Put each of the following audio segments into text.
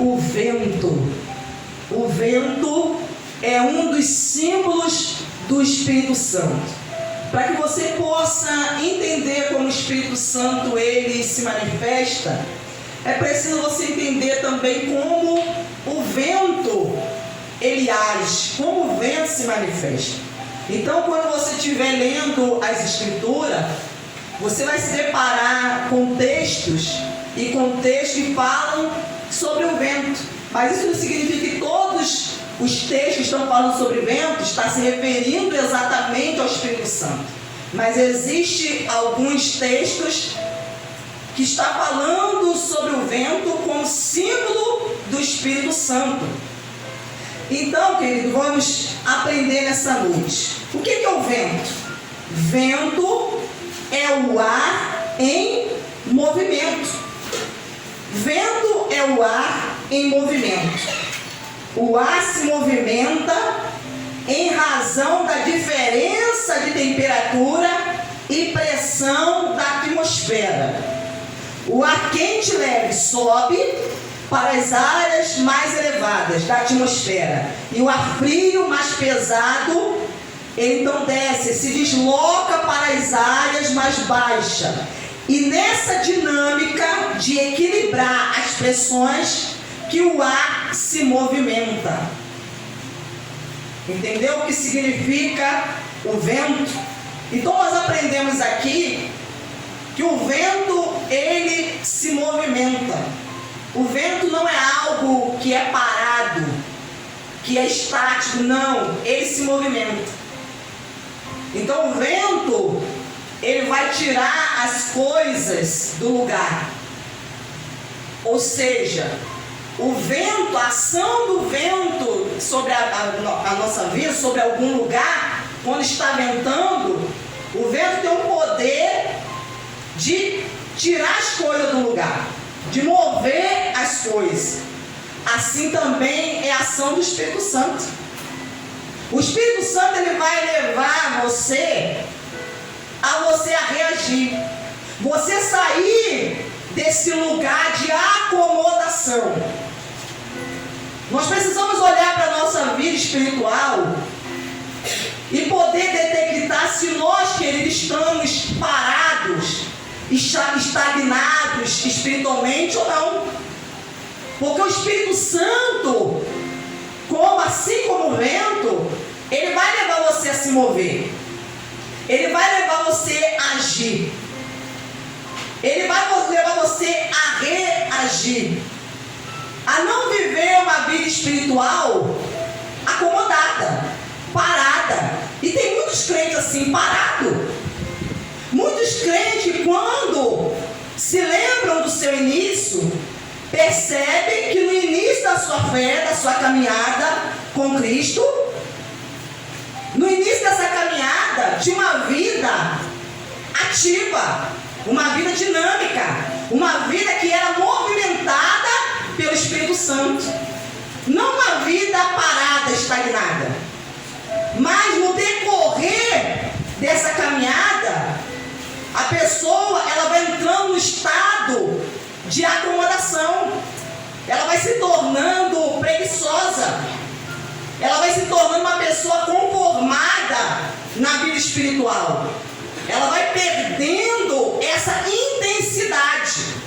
o vento. O vento é um dos símbolos do Espírito Santo. Para que você possa entender como o Espírito Santo ele se manifesta, é preciso você entender também como o vento ele age, como o vento se manifesta. Então, quando você estiver lendo as Escrituras, você vai se deparar com textos que falam sobre o vento. Mas isso não significa que todos os textos que estão falando sobre vento estão se referindo exatamente ao Espírito Santo. Mas existem alguns textos que estão falando sobre o vento como símbolo do Espírito Santo. Então, querido, vamos aprender nessa noite. O que é o vento? Vento é o ar em movimento. Vento é o ar em movimento. O ar se movimenta em razão da diferença de temperatura e pressão da atmosfera. O ar quente e leve sobe para as áreas mais elevadas da atmosfera. E o ar frio, mais pesado, ele então desce, se desloca para as áreas mais baixas. E nessa dinâmica de equilibrar as pressões, que o ar se movimenta. Entendeu o que significa o vento? Então nós aprendemos aqui que o vento, ele se movimenta. O vento não é algo que é parado, que é estático, não, ele se movimenta. Então o vento, ele vai tirar as coisas do lugar. Ou seja, o vento, a ação do vento sobre a nossa vida, sobre algum lugar, quando está ventando, o vento tem o poder de tirar as coisas do lugar, de mover as coisas. Assim também é a ação do Espírito Santo. O Espírito Santo ele vai levar você a reagir. Você sair desse lugar de acomodação. Nós precisamos olhar para a nossa vida espiritual e poder detectar se nós, queridos, estamos parados, estagnados espiritualmente ou não. Porque o Espírito Santo, assim como o vento, ele vai levar você a se mover. Ele vai levar você a agir. Ele vai levar você a reagir. A não viver uma vida espiritual acomodada, parada. E tem muitos crentes assim, parados. Muitos crentes, quando se lembram do seu início, percebem que no início da sua fé, da sua caminhada com Cristo, no início dessa caminhada, tinha uma vida ativa, uma vida dinâmica, uma vida que era movimentada pelo Espírito Santo. Não uma vida parada, estagnada. Mas no decorrer dessa caminhada, a pessoa ela vai entrando no estado de acomodação. Ela vai se tornando preguiçosa. Ela vai se tornando uma pessoa conformada na vida espiritual. Ela vai perdendo essa intensidade.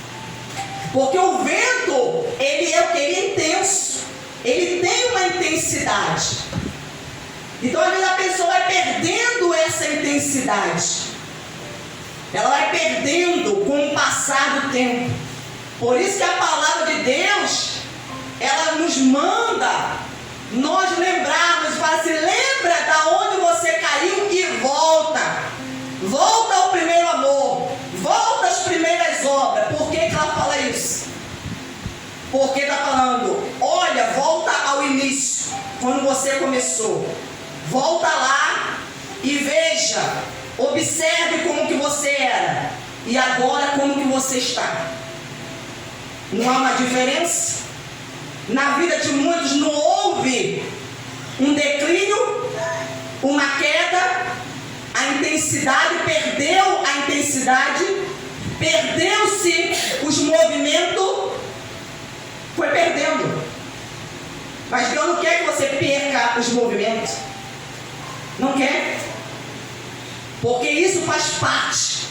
Porque o vento, ele é o que? Ele é intenso. Ele tem uma intensidade. Então, às vezes, a pessoa vai perdendo essa intensidade. Ela vai perdendo com o passar do tempo. Por isso que a palavra de Deus, ela nos manda nós lembrarmos, fala assim, lembra da onde você caiu e volta. Volta ao primeiro amor. Volta às primeiras obras. Por que ela fala isso? Porque está falando, olha, volta ao início, quando você começou. Volta lá e veja, observe como que você era e agora como que você está. Não há uma diferença? Na vida de muitos não houve um declínio, uma queda, a intensidade, perdeu a intensidade, perdeu-se os movimentos. foi perdendo. Mas Deus não quer que você perca os movimentos. Não quer. Porque isso faz parte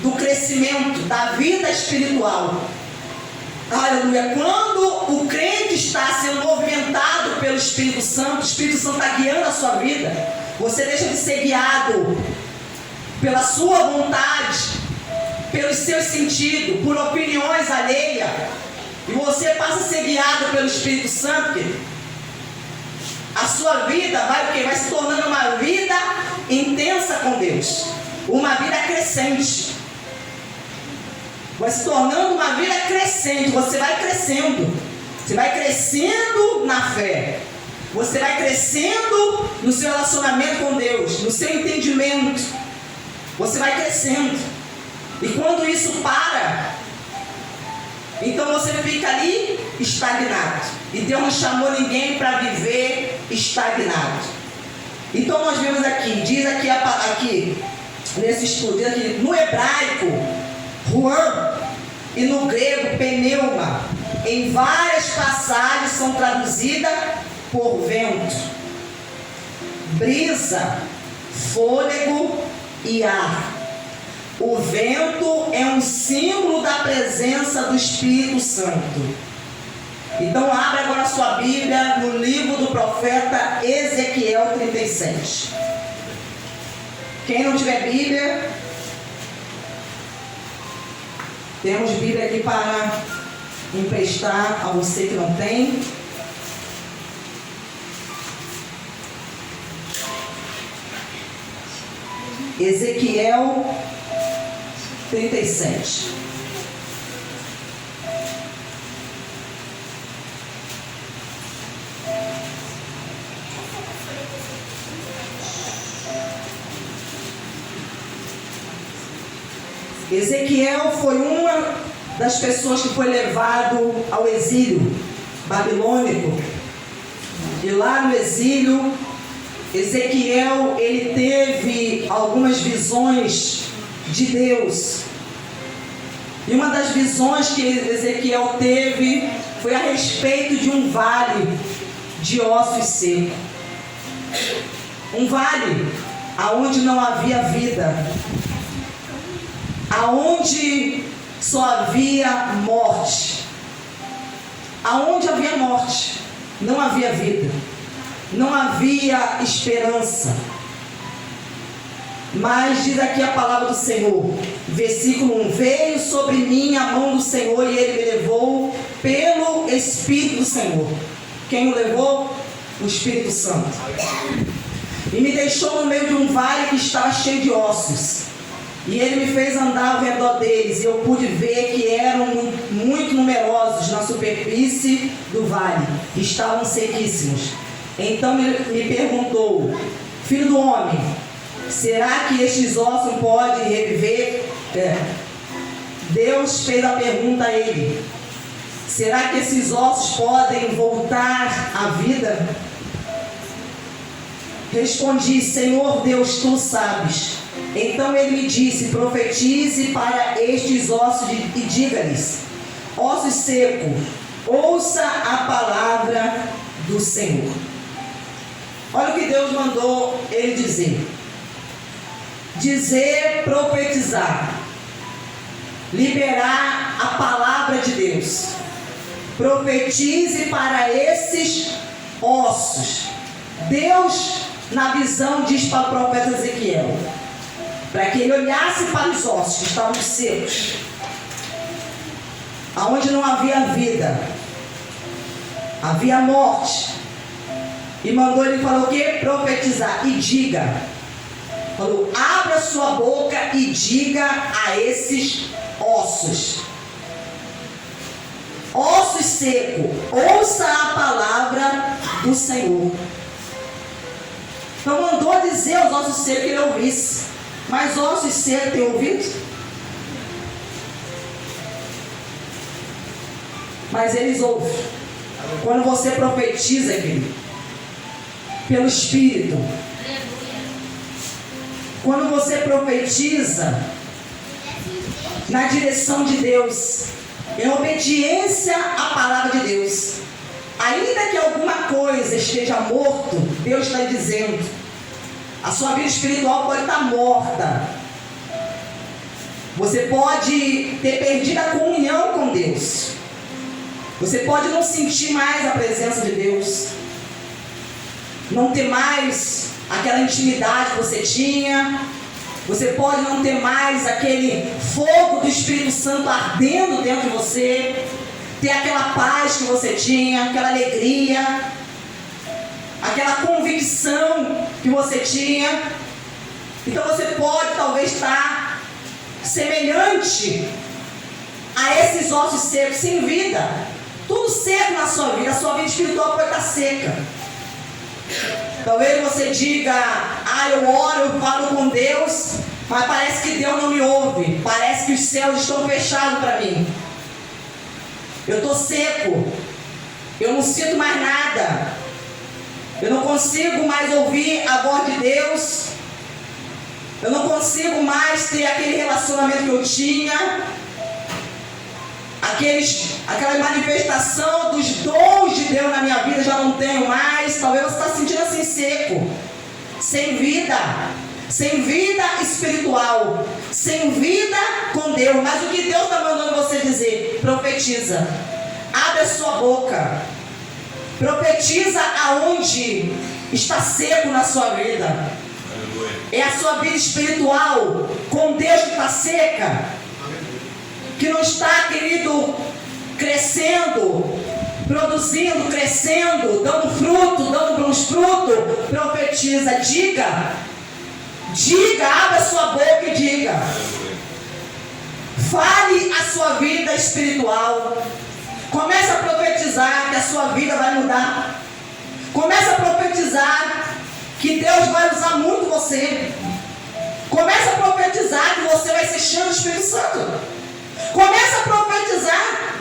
do crescimento, da vida espiritual. Aleluia. Quando o crente está sendo movimentado pelo Espírito Santo, o Espírito Santo está guiando a sua vida, você deixa de ser guiado pela sua vontade, pelos seus sentidos, por opiniões alheias, e você passa a ser guiado pelo Espírito Santo. A sua vida vai se tornando uma vida intensa com Deus, uma vida crescente. Vai se tornando uma vida crescente. Você vai crescendo. Você vai crescendo na fé. Você vai crescendo no seu relacionamento com Deus, no seu entendimento. Você vai crescendo. E quando isso para, então você fica ali estagnado. E Deus não chamou ninguém para viver estagnado. Então nós vemos aqui, diz aqui nesse estudo, diz aqui, no hebraico, ruam, e no grego, pneuma, em várias passagens são traduzidas por vento, brisa, fôlego e ar. O vento é um símbolo da presença do Espírito Santo. Então abra agora a sua Bíblia no livro do profeta Ezequiel 37. Quem não tiver Bíblia, temos Bíblia aqui para emprestar a você que não tem. Ezequiel 37. Ezequiel foi uma das pessoas que foi levado ao exílio babilônico. E lá no exílio, Ezequiel, ele teve algumas visões de Deus. E uma das visões que Ezequiel teve foi a respeito de um vale de ossos secos. Um vale aonde não havia vida, aonde só havia morte. Aonde havia morte, não havia vida, não havia esperança. Mas diz aqui a palavra do Senhor, versículo 1: veio sobre mim a mão do Senhor e ele me levou pelo Espírito do Senhor. Quem o levou? O Espírito Santo. E me deixou no meio de um vale que estava cheio de ossos. E ele me fez andar ao redor deles, e eu pude ver que eram muito numerosos na superfície do vale, estavam sequíssimos. Então me perguntou: filho do homem, será que estes ossos podem reviver? Deus fez a pergunta a ele: será que esses ossos podem voltar à vida? Respondi: Senhor Deus, tu sabes. Então ele me disse: profetize para estes ossos e diga-lhes: ossos secos, ouça a palavra do Senhor. Olha o que Deus mandou ele dizer. Dizer, profetizar, liberar a palavra de Deus. Profetize para esses ossos. Deus, na visão, diz para o profeta Ezequiel, para que ele olhasse para os ossos que estavam secos, aonde não havia vida, havia morte, e mandou ele, falou o que? Profetizar, e diga, falou: abra sua boca e diga a esses ossos, ossos secos, ouça a palavra do Senhor. Então mandou dizer aos ossos secos que ele ouvisse. Mas ossos secos têm ouvido? Mas eles ouvem. Quando você profetiza, querido, pelo Espírito. Quando você profetiza na direção de Deus, em obediência à palavra de Deus. Ainda que alguma coisa esteja morto, Deus está dizendo, a sua vida espiritual pode estar morta. Você pode ter perdido a comunhão com Deus. Você pode não sentir mais a presença de Deus. Não ter mais aquela intimidade que você tinha. Você pode não ter mais aquele fogo do Espírito Santo ardendo dentro de você. Ter aquela paz que você tinha, aquela alegria, aquela convicção que você tinha. Então você pode talvez estar semelhante a esses ossos secos, sem vida. Tudo seco na sua vida, a sua vida espiritual pode estar seca. Talvez você diga, eu oro, eu falo com Deus, mas parece que Deus não me ouve. Parece que os céus estão fechados para mim. Eu estou seco. Eu não sinto mais nada. Eu não consigo mais ouvir a voz de Deus. Eu não consigo mais ter aquele relacionamento que eu tinha. Aquela manifestação dos dons de Deus na minha vida já não tenho mais. Talvez você está sentindo assim seco, sem vida espiritual, sem vida com Deus. Mas o que Deus está mandando você dizer? Profetiza, abre a sua boca, profetiza aonde está seco na sua vida. É a sua vida espiritual com Deus que está seca, que não está, querido, crescendo, produzindo, crescendo, dando fruto, dando bons frutos. Profetiza, diga, abre a sua boca e diga. Fale a sua vida espiritual. Comece a profetizar que a sua vida vai mudar. Comece a profetizar que Deus vai usar muito você. Comece a profetizar que você vai ser cheio do Espírito Santo. Comece a profetizar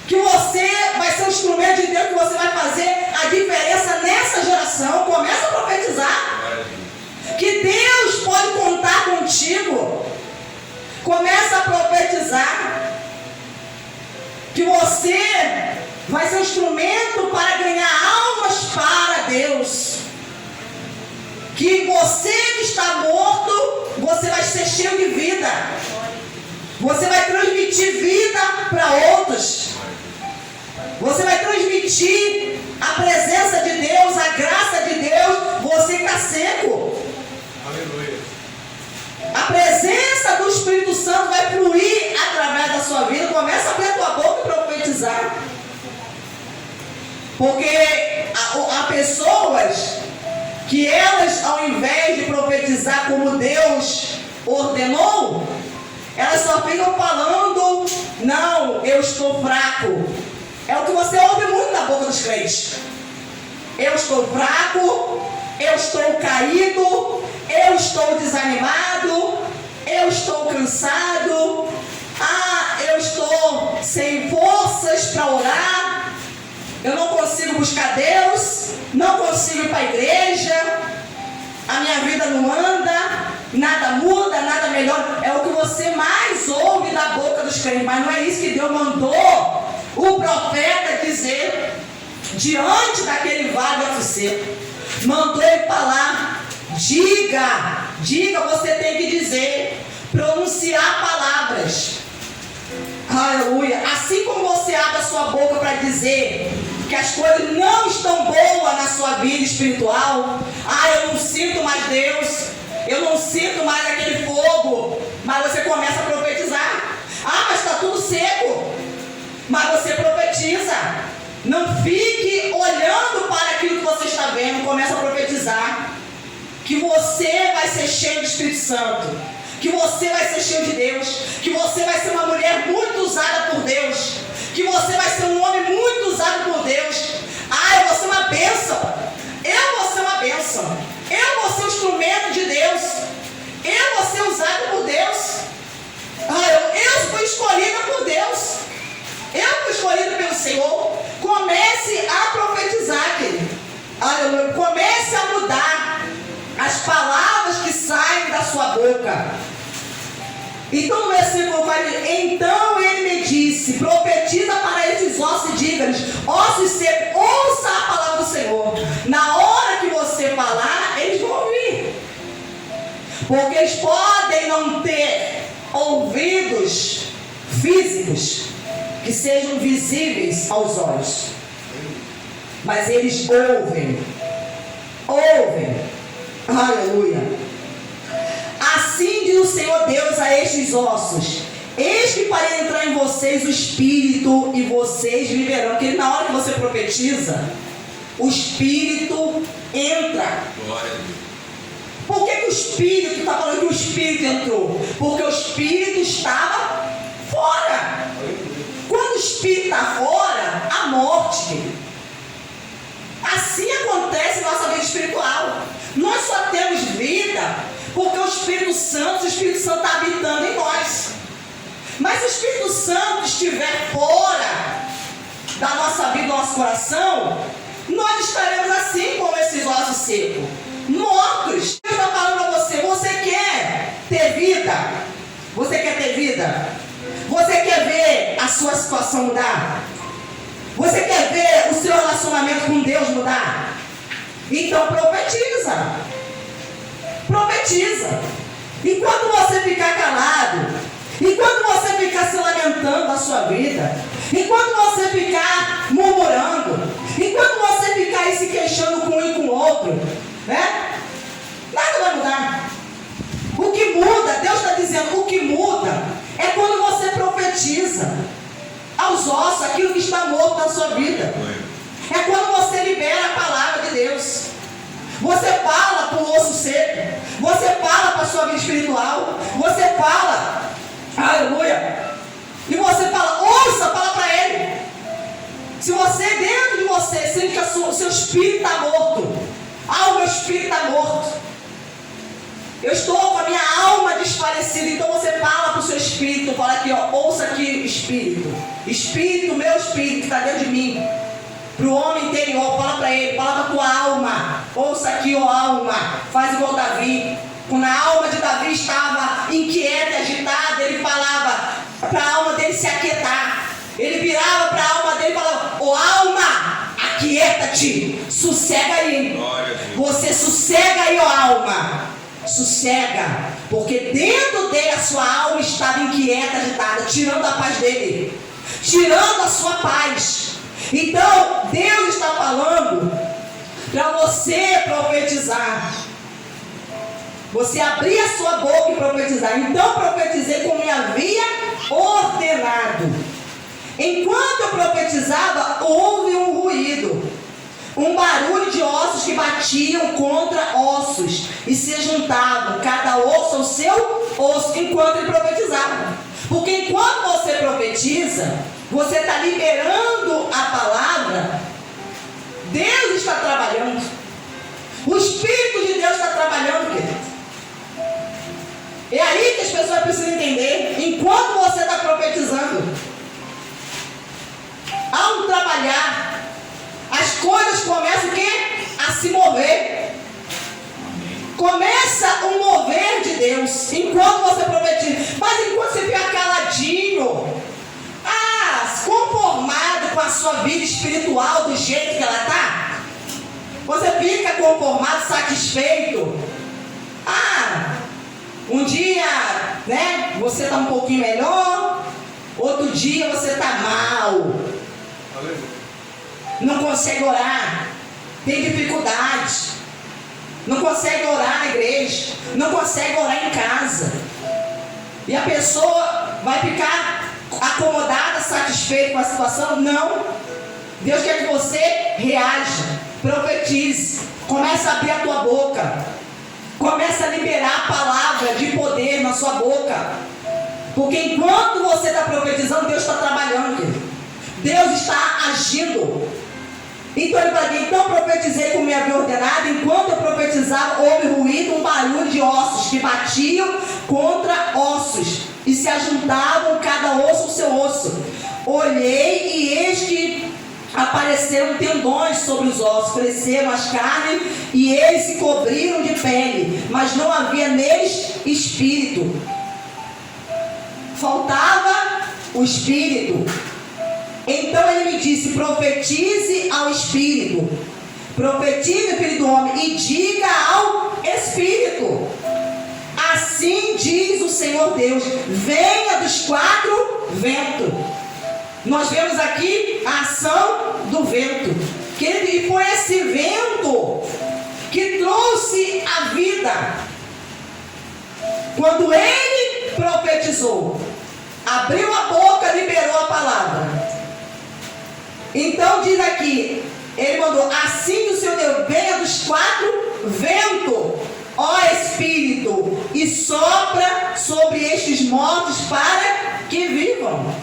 que você vai ser um instrumento de Deus, que você vai fazer a diferença nessa geração. Comece a profetizar que Deus pode contar contigo. Comece a profetizar que você vai ser um instrumento para ganhar almas para Deus. Que você que está morto, você vai ser cheio de vida. Você vai transmitir vida para outros. Você vai transmitir a presença de Deus, a graça de Deus. Você está seco. Aleluia. A presença do Espírito Santo vai fluir através da sua vida. Começa a abrir a tua boca e profetizar. Porque há pessoas que elas, ao invés de profetizar como Deus ordenou, elas só ficam falando, não, eu estou fraco. É o que você ouve muito na boca dos crentes. Eu estou fraco, eu estou caído, eu estou desanimado, eu estou cansado, eu estou sem forças para orar, eu não consigo buscar Deus, não consigo ir para a igreja, a minha vida não anda, nada muda, nada melhora. É o que você mais ouve da boca dos crentes, mas não é isso que Deus mandou o profeta dizer diante daquele vale UFC. Mandou ele falar, diga, você tem que dizer, pronunciar palavras. Aleluia. Assim como você abre a sua boca para dizer que as coisas não estão boas na sua vida espiritual, eu não sinto mais Deus, eu não sinto mais aquele fogo, mas você começa a profetizar. Mas está tudo seco. Mas você profetiza. Não fique olhando para aquilo que você está vendo. Começa a profetizar que você vai ser cheio do Espírito Santo, que você vai ser cheio de Deus, que você vai ser uma mulher muito usada por Deus, que você vai ser um homem muito usado por Deus. Eu vou ser uma bênção. Eu vou ser uma bênção. Eu vou ser um instrumento de Deus. Eu vou ser usado por Deus. Eu fui escolhida por Deus. Eu fui escolhida pelo Senhor. Comece a profetizar, querido. Comece a mudar as palavras que saem da sua boca. Então no versículo 40, então ele me disse, profetiza para estes ossos e diga-lhes, ossos secos, ouça a palavra do Senhor. Na hora que você falar, eles vão ouvir. Porque eles podem não ter ouvidos físicos que sejam visíveis aos olhos, mas eles ouvem. Aleluia. Assim diz o Senhor Deus a estes ossos: eis que farei entrar em vocês o Espírito e vocês viverão. Porque na hora que você profetiza, o Espírito entra. Glória a Deus. Por que o Espírito está falando que o Espírito entrou? Porque o Espírito estava fora. Quando o Espírito está fora, a morte. Assim acontece na nossa vida espiritual. Nós só temos vida porque o Espírito Santo está habitando em nós. Mas se o Espírito Santo estiver fora da nossa vida, do nosso coração, nós estaremos assim como esses ossos secos, mortos. Deus está falando para você: você quer ter vida? Você quer ter vida? Você quer ver a sua situação mudar? Você quer ver o seu relacionamento com Deus mudar? Então profetiza. Profetiza. Enquanto você ficar calado, enquanto você ficar se lamentando da sua vida, enquanto você ficar murmurando, enquanto você ficar aí se queixando com um e com o outro, né? Nada vai mudar. O que muda, Deus está dizendo, o que muda é quando você profetiza aos ossos aquilo que está morto na sua vida. É quando você libera a palavra de Deus. Você fala para o osso seco. Você fala para a sua vida espiritual. Você fala, aleluia. E você fala, ouça, fala para ele. Se você, dentro de você, sente que o seu espírito está morto. O meu espírito está morto. Eu estou com a minha alma desfalecida. Então você fala para o seu espírito. Fala aqui, ouça aqui, espírito. Espírito, meu espírito que está dentro de mim. Para o homem interior, fala para ele, fala para a tua alma. Ouça aqui, alma. Faz igual Davi. Quando a alma de Davi estava inquieta, agitada, ele falava para a alma dele se aquietar. Ele virava para a alma dele e falava: alma, aquieta-te, sossega aí. Você sossega aí, alma. Sossega, porque dentro dele a sua alma estava inquieta, agitada, tirando a paz dele, tirando a sua paz. Então Deus está falando para você profetizar, você abrir a sua boca e profetizar. Então profetizei como me havia ordenado. Enquanto eu profetizava, houve um ruído, um barulho de ossos que batiam contra ossos e se juntavam, cada osso ao seu osso, enquanto ele profetizava. Porque enquanto você profetiza, você está liberando a palavra. Deus está trabalhando. O Espírito de Deus está trabalhando, querido. É aí que as pessoas precisam entender. Enquanto você está profetizando, ao trabalhar, as coisas começam o quê? A se mover. Começa o mover de Deus enquanto você profetiza. Mas enquanto você fica caladinho, conformado com a sua vida espiritual do jeito que ela está, você fica conformado, satisfeito. Um dia, né, você está um pouquinho melhor, outro dia você está mal, não consegue orar, tem dificuldade, não consegue orar na igreja, não consegue orar em casa, e a pessoa vai ficar acomodada, satisfeita com a situação? Não. Deus quer que você reaja, profetize, comece a abrir a tua boca, comece a liberar a palavra de poder na sua boca, porque enquanto você está profetizando, Deus está trabalhando, querido. Deus está agindo. Então ele fala: então profetizei como me havia ordenado. Enquanto eu profetizava, houve ruído, um barulho de ossos que batiam contra ossos e se ajuntavam, cada osso ao seu osso. Olhei e eis que apareceram tendões sobre os ossos, cresceram as carnes e eles se cobriram de pele, mas não havia neles espírito. faltava o Espírito. Então ele me disse: profetize ao Espírito, profetize, filho do homem, e diga ao Espírito: assim diz o Senhor Deus, venha dos 4 ventos. Nós vemos aqui a ação do vento, que foi esse vento que trouxe a vida. Quando ele profetizou, abriu a boca, liberou a palavra. Então diz aqui, ele mandou: assim o Senhor Deus, venha dos 4 ventos, ó Espírito, e sopra sobre estes mortos para que vivam.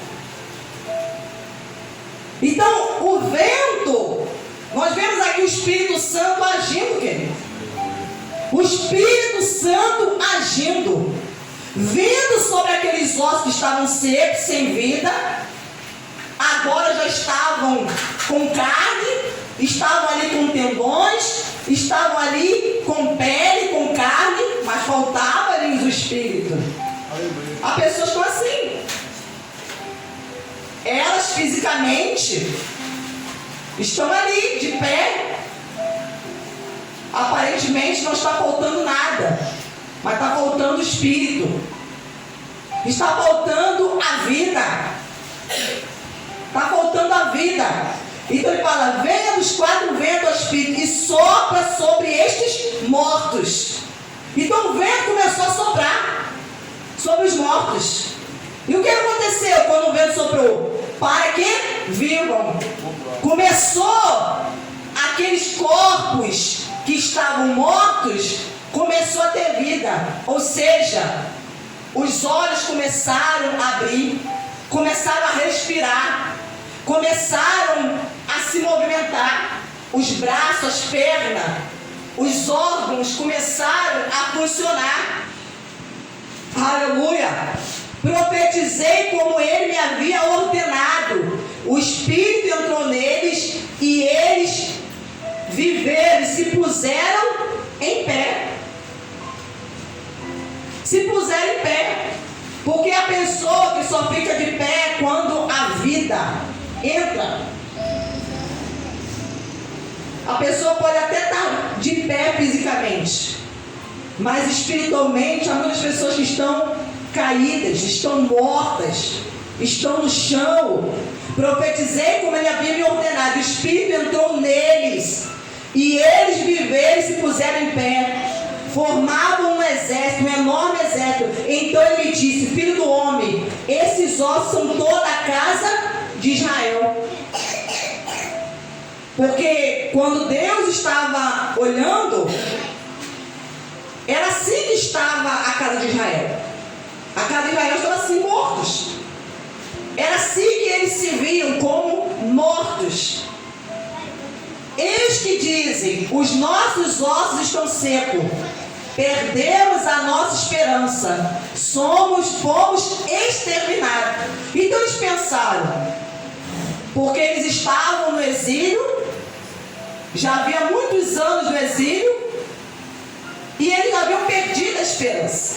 Então o vento, nós vemos aqui o Espírito Santo agindo, querido. O Espírito Santo agindo, vindo sobre aqueles ossos que estavam secos, sem vida, agora já estavam com carne, estavam ali com tendões, estavam ali com pele, com carne, mas faltava-lhes o Espírito. Há pessoas que estão assim. Elas fisicamente estão ali, de pé. Aparentemente não está faltando nada, mas está faltando o Espírito. Está faltando a vida. Está faltando a vida. Então ele fala: venha dos 4 ventos, ó Espírito, e sopra sobre estes mortos. Então o vento começou a soprar sobre os mortos. E o que aconteceu quando o vento soprou? Para que vivam. Começou aqueles corpos que estavam mortos, começou a ter vida. Ou seja, os olhos começaram a abrir, começaram a respirar, começaram a se movimentar. Os braços, as pernas, os órgãos começaram a funcionar. Aleluia! Profetizei como ele me havia ordenado. O Espírito entrou neles e eles viveram e se puseram em pé. Se puseram em pé. Porque a pessoa que só fica de pé quando a vida entra. A pessoa pode até estar de pé fisicamente, mas espiritualmente há muitas pessoas que estão caídas, estão mortas, estão no chão. Profetizei como ele havia me ordenado. O Espírito entrou neles e eles viveram e se puseram em pé. Formavam um exército, um enorme exército. Então ele me disse: filho do homem, esses ossos são toda a casa de Israel. Porque quando Deus estava olhando, era assim que estava a casa de Israel. A casa de Israel estava assim, mortos. Era assim que eles se viam, como mortos. Eles que dizem: os nossos ossos estão secos, perdemos a nossa esperança, fomos exterminados. Então eles pensaram, porque eles estavam no exílio, já havia muitos anos no exílio, e eles haviam perdido a esperança.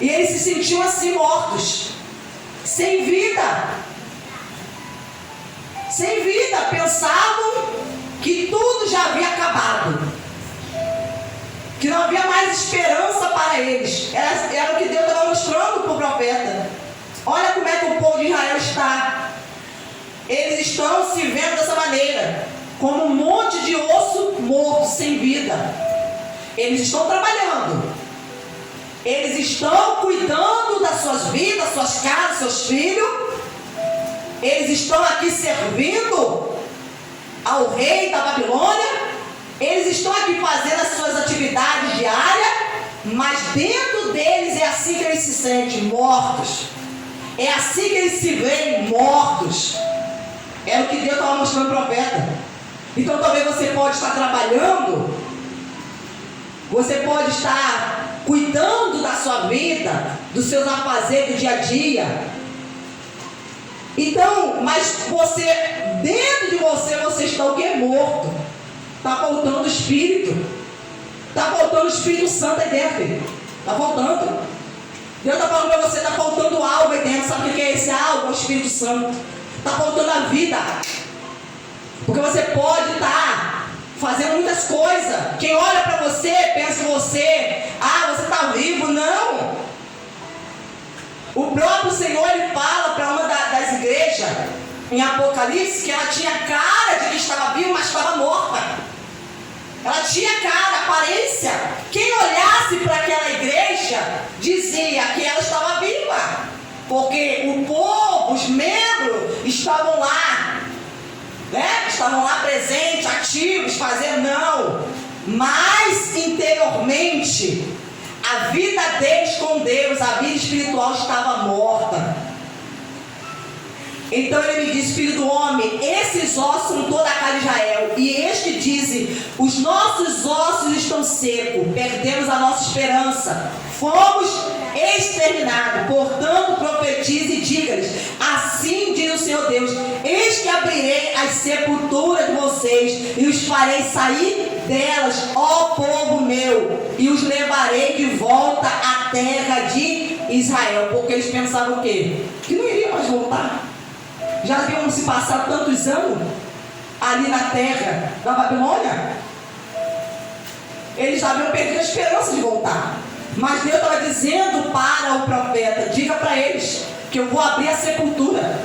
E eles se sentiam assim, mortos, sem vida. Sem vida, pensavam que tudo já havia acabado, que não havia mais esperança para eles. Era o que Deus estava mostrando para o profeta. Olha como é que o povo de Israel está. Eles estão se vendo dessa maneira, como um monte de osso morto, sem vida. Eles estão trabalhando, eles estão cuidando das suas vidas, suas casas, seus filhos. Eles estão aqui servindo ao rei da Babilônia. Eles estão aqui fazendo as suas atividades diárias, mas dentro deles é assim que eles se sentem, mortos. É assim que eles se veem, mortos. É o que Deus estava mostrando ao profeta. Então talvez você pode estar trabalhando, você pode estar cuidando da sua vida, dos seus afazeres do dia a dia. Então, mas você, dentro de você está o que? Morto. Está faltando o Espírito. Está faltando o Espírito Santo aí dentro. Está faltando. Deus está falando para você, está faltando algo aí dentro. Sabe o que é esse algo? É o Espírito Santo. Está faltando a vida. Porque você pode estar fazendo muitas coisas. Quem olha para você, pensa que você está vivo. Não. O próprio Senhor, Ele fala para uma das igrejas, em Apocalipse, que ela tinha cara de que estava viva, mas estava morta. Ela tinha cara, aparência. Quem olhasse para aquela igreja, dizia que ela estava viva. Porque o povo, os membros, estavam lá, né? Estavam lá presentes, ativos, fazendo, não. Mas interiormente, a vida deles com Deus, a vida espiritual estava morta. Então ele me disse: filho do homem, esses ossos são toda a casa de Israel. E este diz: os nossos ossos estão secos, perdemos a nossa esperança, fomos exterminados. Portanto, profetize e diga-lhes: assim diz o Senhor Deus: eis que abrirei as sepulturas de vocês e os farei sair delas, ó povo meu, e os levarei de volta à terra de Israel. Porque eles pensavam o quê? Que não iriam mais voltar. Já haviam se passado tantos anos ali na terra da Babilônia. Eles já haviam perdido a esperança de voltar. Mas Deus estava dizendo para o profeta: diga para eles que eu vou abrir a sepultura.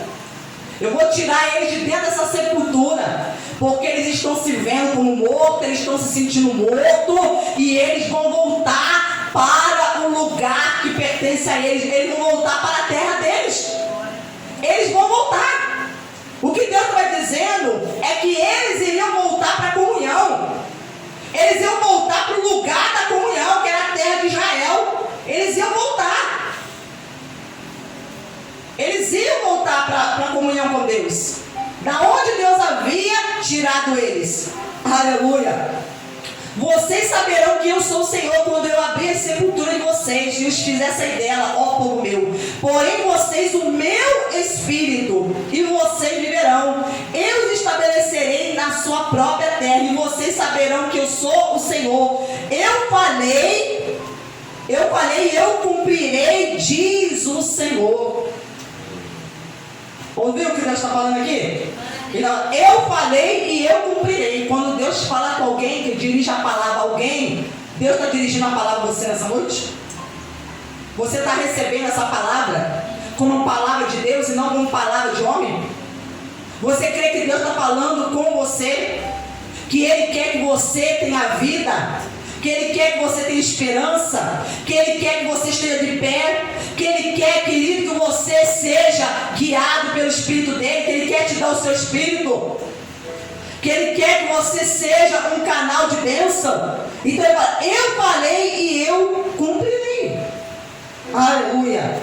Eu vou tirar eles de dentro dessa sepultura. Porque eles estão se vendo como mortos, eles estão se sentindo mortos. E eles vão voltar para o lugar que pertence a eles. Eles vão voltar para a terra deles. Eles vão voltar. O que Deus está dizendo é que eles iriam voltar para a comunhão. Eles iam voltar para o lugar da comunhão, que era a terra de Israel. Eles iam voltar. Eles iam voltar para a comunhão com Deus. Da onde Deus havia tirado eles. Aleluia. Vocês saberão que eu sou o Senhor quando eu abrir a sepultura de vocês e os fizer sair dela, ó povo meu. Porém vocês o meu espírito, e vocês viverão. Eu os estabelecerei na sua própria terra, e vocês saberão que eu sou o Senhor. Eu falei e eu cumprirei, diz o Senhor. Ouviu o que Deus está falando aqui? Então, eu falei e eu cumprirei. Quando Deus fala com alguém, que dirige a palavra a alguém, Deus está dirigindo a palavra a você nessa noite? Você está recebendo essa palavra como uma palavra de Deus e não como palavra de homem? Você crê que Deus está falando com você? Que Ele quer que você tenha vida? Que Ele quer que você tenha esperança? Que Ele quer que você esteja de pé? Que Ele quer, querido, que você seja guiado pelo Espírito dEle? Que Ele quer te dar o seu Espírito? Que Ele quer que você seja um canal de bênção? Então Ele fala: eu falei e eu cumprirei. Aleluia.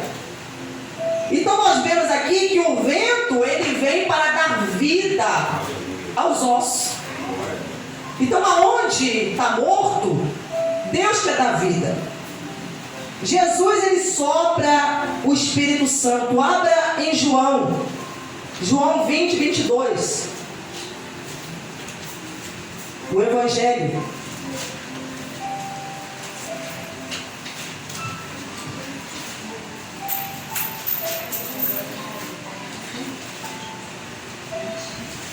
Então nós vemos aqui que o vento, ele vem para dar vida aos ossos. Então aonde está morto, Deus quer dar vida. Jesus, ele sopra o Espírito Santo. Abra em João 20, 22. O Evangelho.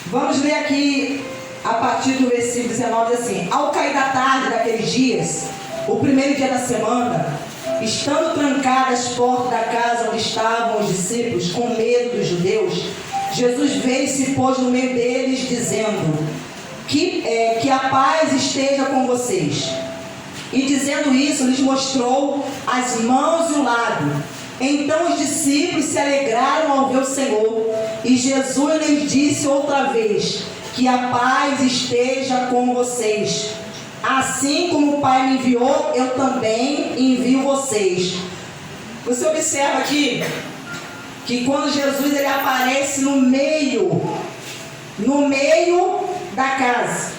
Vamos ler aqui a partir do versículo 19, assim: ao cair da tarde daqueles dias, o primeiro dia da semana, estando trancadas as portas da casa onde estavam os discípulos, com medo dos judeus, Jesus veio e se pôs no meio deles, dizendo: que a paz esteja com vocês. E dizendo isso, lhes mostrou as mãos e o lado. Então os discípulos se alegraram ao ver o Senhor. E Jesus lhes disse outra vez: que a paz esteja com vocês. Assim como o Pai me enviou, eu também envio vocês. Você observa aqui que quando Jesus ele aparece no meio da casa,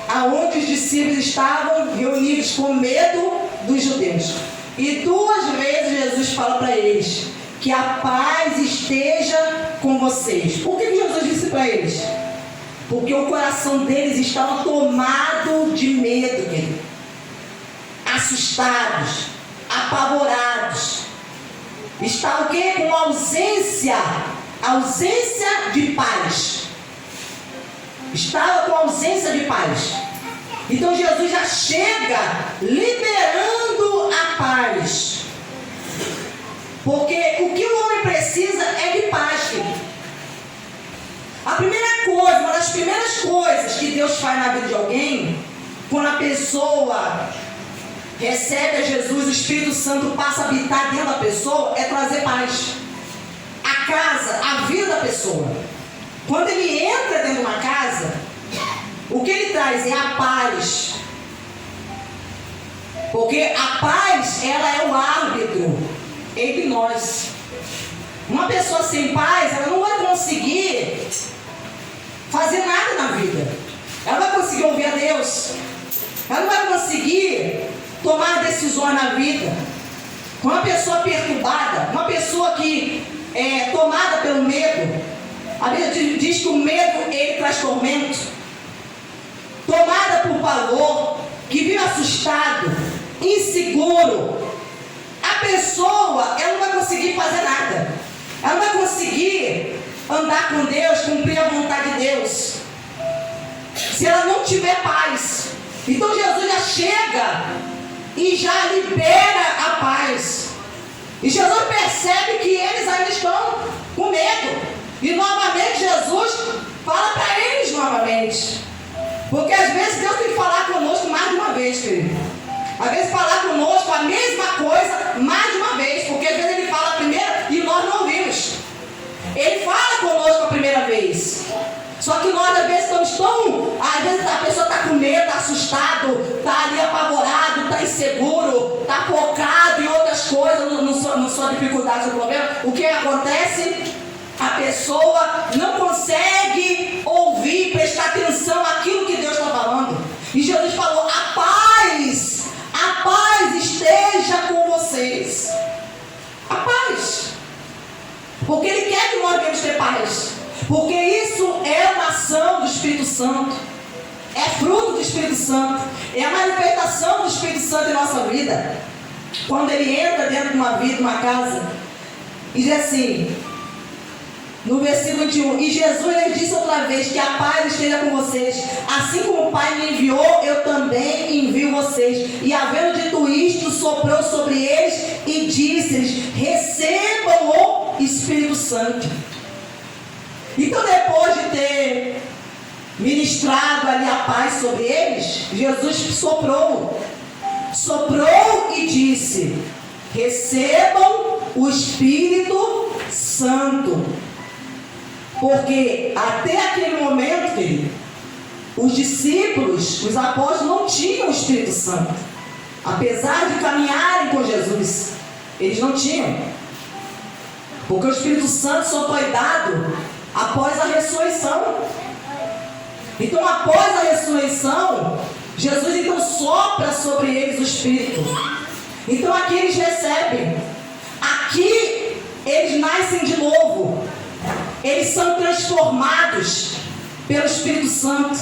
aonde os discípulos estavam reunidos com medo dos judeus. E 2 vezes Jesus fala para eles: que a paz esteja com vocês. Por que Jesus disse para eles? Porque o coração deles estava tomado de medo, assustados, apavorados. está o quê? Com ausência de paz. Estava com ausência de paz. Então Jesus já chega liberando a paz. Porque o que o homem precisa é de paz, querido. A primeira coisa, uma das primeiras coisas que Deus faz na vida de alguém, quando a pessoa recebe a Jesus, o Espírito Santo passa a habitar dentro da pessoa, é trazer paz. A casa, a vida da pessoa. Quando ele entra dentro de uma casa, o que ele traz é a paz. Porque a paz, ela é o árbitro entre nós. Uma pessoa sem paz, ela não vai conseguir fazer nada na vida. Ela não vai conseguir ouvir a Deus. Ela não vai conseguir tomar decisões na vida. Uma pessoa perturbada, uma pessoa que é tomada pelo medo. A Bíblia diz que o medo, ele traz tormento. Tomada por pavor, que vive assustado, inseguro. A pessoa, ela não vai conseguir fazer nada. Ela não vai conseguir andar com Deus, cumprir a vontade de Deus, se ela não tiver paz. Então Jesus já chega e já libera a paz. E Jesus percebe que eles ainda estão com medo. E novamente Jesus fala para eles novamente. Porque às vezes Deus tem que falar conosco mais de uma vez, querido. Às vezes falar conosco a mesma coisa mais de uma vez. Porque às vezes ele fala a primeira e nós não ouvimos. Ele fala conosco a primeira vez. Só que nós às vezes estamos tão... Às vezes a pessoa está com medo, está assustado, está ali apavorado, está inseguro, está focado em outras coisas, não sua dificuldade, no problema. O que acontece? A pessoa não consegue ouvir, prestar atenção àquilo que Deus está falando. E Jesus falou, a paz esteja com vocês. A paz. Porque Ele quer que nós venhamos ter paz. Porque isso é uma ação do Espírito Santo. É fruto do Espírito Santo. É a manifestação do Espírito Santo em nossa vida. Quando Ele entra dentro de uma vida, de uma casa, e diz assim, no versículo 21, e Jesus lhes disse outra vez, que a paz esteja com vocês. Assim como o Pai me enviou, eu também envio vocês. E havendo dito isto, soprou sobre eles e disse-lhes, recebam o Espírito Santo. Então, depois de ter ministrado ali a paz sobre eles, Jesus soprou e disse, recebam o Espírito Santo. Porque até aquele momento, querido, os discípulos, os apóstolos não tinham o Espírito Santo. Apesar de caminharem com Jesus, eles não tinham. Porque o Espírito Santo só foi dado após a ressurreição. Então, após a ressurreição, Jesus então sopra sobre eles o Espírito. Então aqui eles recebem. Aqui eles nascem de novo. Eles são transformados pelo Espírito Santo.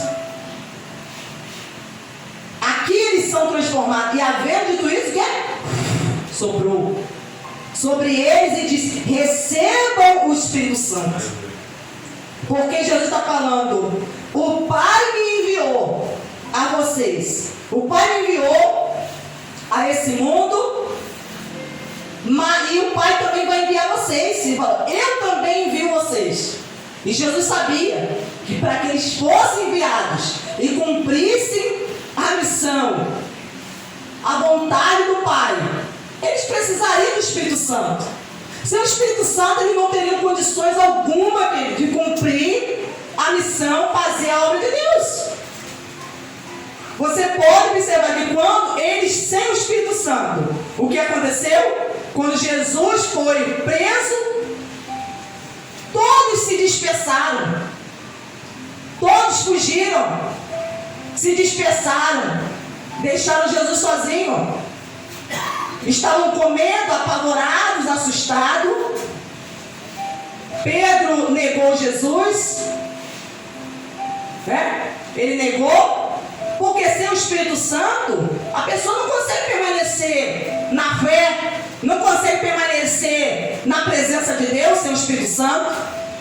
Aqui eles são transformados. E havendo dito isso, o que? Soprou sobre eles e disse, recebam o Espírito Santo. Porque Jesus está falando, o Pai me enviou a vocês. O Pai me enviou a esse mundo, e o Pai também vai enviar vocês. Ele falou, eu também envio vocês. E Jesus sabia que para que eles fossem enviados e cumprissem a missão, a vontade do Pai, eles precisariam do Espírito Santo. Sem o Espírito Santo, eles não teriam condições alguma de cumprir a missão, fazer a obra de Deus. Você pode observar que quando eles, sem o Espírito Santo, o que aconteceu? Quando Jesus foi preso, todos se dispersaram. Todos fugiram, se dispersaram, deixaram Jesus sozinho. Estavam com medo, apavorados, assustados. Pedro negou Jesus. Ele negou. Porque sem o Espírito Santo, a pessoa não consegue permanecer na fé. não consegue permanecer na presença de Deus sem o Espírito Santo.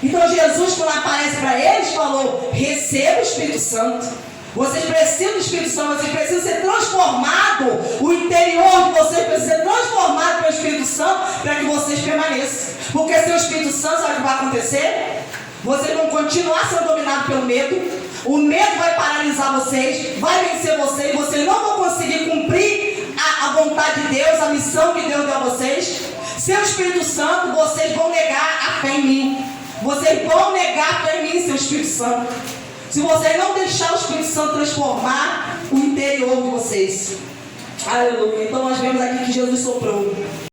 Então Jesus, quando aparece para eles, falou: receba o Espírito Santo. Vocês precisam do Espírito Santo, vocês precisam ser transformados, o interior de vocês precisa ser transformado pelo Espírito Santo para que vocês permaneçam. Porque sem o Espírito Santo, sabe o que vai acontecer? Vocês vão continuar sendo dominados pelo medo. O medo vai paralisar vocês, vai vencer vocês, vocês não vão conseguir cumprir a vontade de Deus, a missão que Deus deu a vocês. Sem o Espírito Santo, vocês vão negar a fé em mim. Vocês vão negar a fé em mim, seu Espírito Santo. Se vocês não deixar o Espírito Santo transformar o interior de vocês. Aleluia. Então nós vemos aqui que Jesus soprou.